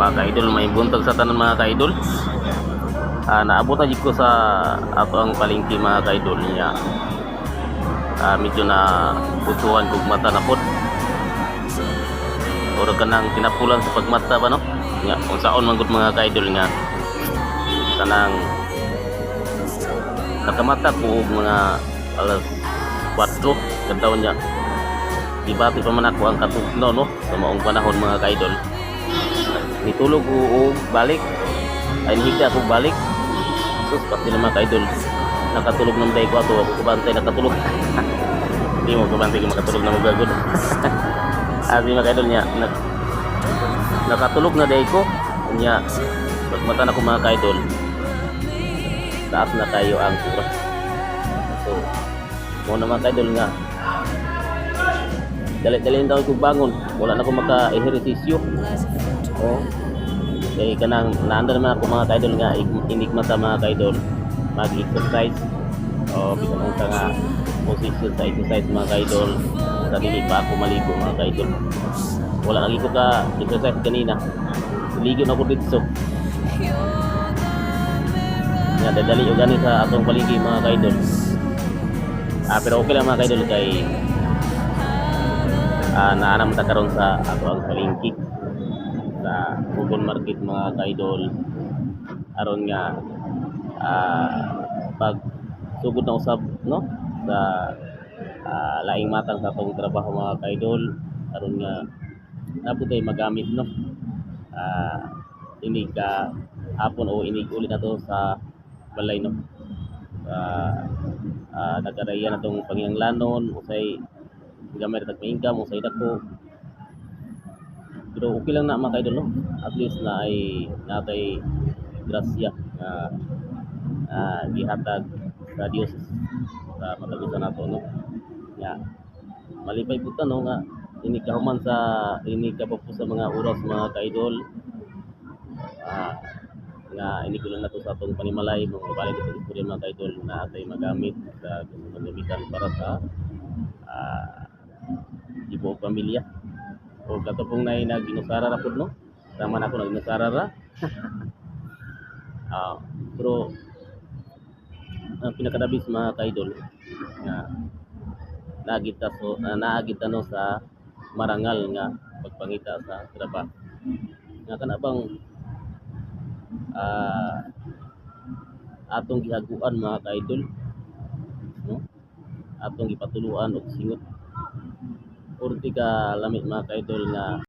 mga ka-idol, may buntag sa tanan mga ka-idol. Naabot na jud ko sa ato ang palengke mga ka-idol niya. Medyo na butuhan kog mata na pod. Oro kanang tinapulan sa pagmata ba no? Nga kung saon man gud mga ka-idol nga kanang nakamata ko og mga alas 4 kadtaw niya. Dibati pa man ako ang katugno no sa maong panahon mga ka-idol. Nitulog ko balik ay nihigda ako balik. Sus pati na mga ka-idol nakatulog ng day ko ato ako kubantay nakatulog. Hindi mo kubantay kung makatulog na magagod. Asi mga ka-idol niya nakatulog na day ko niya pagmata na ko mga ka-idol taas na kayo ang oras. So muna mga ka-idol nga dali-dali daw ko bangon wala na ko maka-ehersisyo. Kaya kanang naanda naman ako mga ka-idol nga inigma sa mga ka-idol mag-exercise bisa mo ka nga position sa exercise mga ka-idol sa dili pa ako maligo mga ka-idol. Wala lagi ko ka exercise kanina ligo na ko dito nga dadali o gani sa atong palengke mga ka-idol. Pero okay lang mga ka-idol kay naanam ta karon sa ato ang palengke sa open market mga ka-idol aron nga pag sugod na usab no sa laing matang sa atong trabaho mga ka-idol aron nga naputay magamit no inig ka hapon o inig ulit na to sa balay no nagkaraya na tong pangyanglanon usay gamay tag income usay dako. Pero okay lang na mga ka-idol no at least na ay natay grasya gihatag sa Dios sa matagusan nato no ya malipay pud no nga ini kahuman sa ini ka po sa mga oras mga ka-idol nga ini ko lang nato sa atong panimalay mga balik ito istorya mga ka-idol na atay magamit sa gamitan para sa ibuong pamilya o katupong na ginusara ra pud no tama na ako ginusara ra. Pero ang pinakadabis mga ka-idol nga naagita no sa marangal nga pagpangita sa trabaho nga kana bang atong gihaguan mga ka-idol no atong gipatuluan og singot urti ka lamit mga ka-idol nga